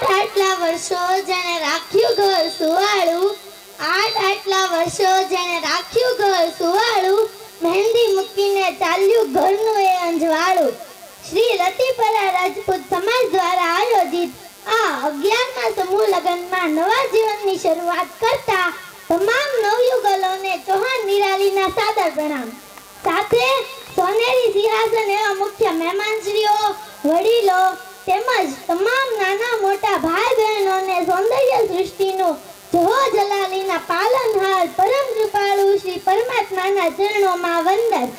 આટલા વર્ષો જેને રાખ્યું ઘર સુવાળું, આટલા વર્ષો જેને રાખ્યું ઘર સુવાળું, મહેંદી મૂકીને ચાલ્યું ઘરનું એ અંજવાળું. શ્રી રતિપરા રાજપૂત સમાજ દ્વારા આયોજિત આ 11મા સમૂહ લગ્નમાં નવા જીવનની શરૂઆત કરતા તમામ નવયુગલોને ચૌહાણ નિરાલીના સાદર પ્રણામ. સાથે સોનેરી સિંહાસન એવા મુખ્ય મહેમાનશ્રીઓ, વડીલો તેમજ તમામ નાના મોટા ભાઈ બહેનોને સૌંદર્ય સૃષ્ટિનું જલાલીના પાલનહાર પરમ કૃપાળુ શ્રી પરમાત્માના ચરણોમાં વંદન.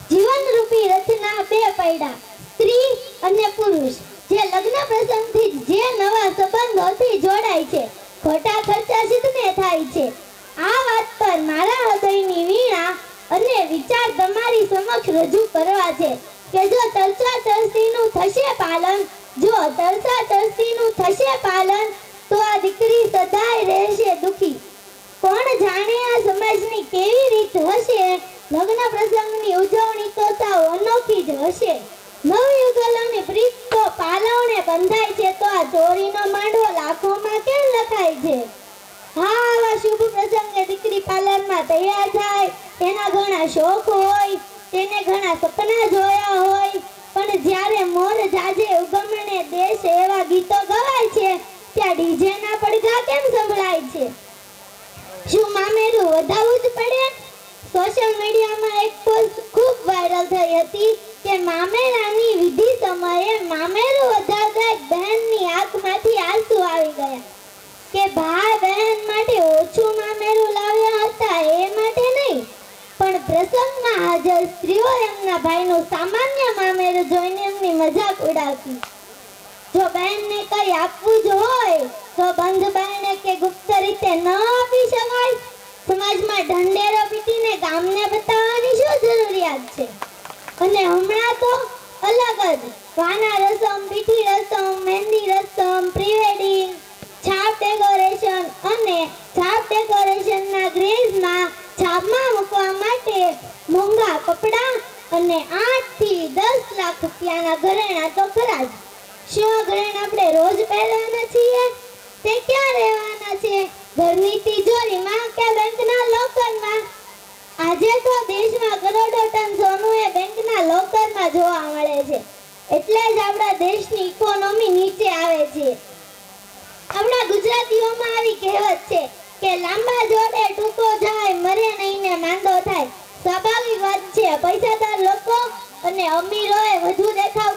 જીવનરૂપી રચના બે પૈડા, સ્ત્રી અને પુરુષ, જે લગ્ન પ્રસંગથી જે નવા સંબંધોથી જોડાય છે, ખોટા ખર્ચા સિદ્ધને થાય છે. આ વાત પર મારા હૃદયની વીણા અને વિચાર તમારી સમક્ષ રજૂ કરવા છે કે જો તરસા તરસીનું થશે પાલન, જો તરસા તરસીનું થશે પાલન, તો આ દીકરી સદાય રહેશે દુખી. કોણ જાણે આ સમાજની કેવી રીત હશે, લગ્ન પ્રસંગની ઉજવણી તો સાવ અનોખી જ હશે. નવયુગલોની પ્રીત તો પાલવને બંધાય છે, તો આ ચોરીનો માંડવો લાખોમાં કેમ લખાય છે? હા, આવા શુભ પ્રસંગે દીકરી પાર્લરમાં તૈયાર થાય, તેના ઘણા શોખ હોય, તેને ઘણા સપના જોયા હોય, પણ જ્યારે મોર જાજે ઉગમણે દેશ એવા ગીતો ગવાય છે, ત્યાં ડીજેના પડઘા કેમ સંભળાય છે? શું મામેરું વધાવવું જ પડે? સોશિયલ મીડિયામાં એક પોસ્ટ ખૂબ વાયરલ થઈ હતી કે મામેરાની વિધિ સમયે મામેરું વધાવતા એક બહેનની આંખમાંથી આંસુ આવી ગયા કે ભાઈ બહેન માટે ઓછું મામેરું લાવ્યા હતા એ માટે નહીં, પણ પ્રસંગમાં હાજર સ્ત્રીઓ એમના ભાઈનું સામાન્ય મામેરું જોઈને એમની મજાક ઉડાવતી. જો બહેનને કઈ આપવું જ હોય તો બંધ બારણે કે ગુપ્ત રીતે ન આપી શકાય? સમાજમાં ઢંઢેરો પીટીને ગામને બતાવવાની શું જરૂરિયાત છે? અને હમણાં તો અલગ જ વાના રસમ, પીઠી રસમ, મહેંદી રસમ, પ્રીવેડિંગ, છાપ ડેકોરેશન અને છાપ ડેકોરેશનના ગ્રેઝમાં છાપમાં મૂકવા માટે મોંઘા કપડાં અને 8 થી 10 લાખ રૂપિયાના ઘરેણાં તો ખરા જ. શું આ ઘરેણાં આપણે રોજ પહેરવાના છીએ? તે ક્યાં રહેવાના છે? ઘરની તિજોરીમાં કે બેંકના લોકરમાં? આજે તો દેશમાં કરોડો ટન સોનું એ બેંકના લોકરમાં જોવા મળે છે, એટલે જ આપણા દેશની ઇકોનોમી નીચે આવે છે. આપણા ગુજરાતીઓમાં આવી કહેવત છે કે લાંબા જોડે ટૂંકો જાય, મરે નહીં ને માંદો થાય. સ્વાભાવિક વાત છે, પૈસાદાર લોકો અને અમીરોએ વધુ દેખાવ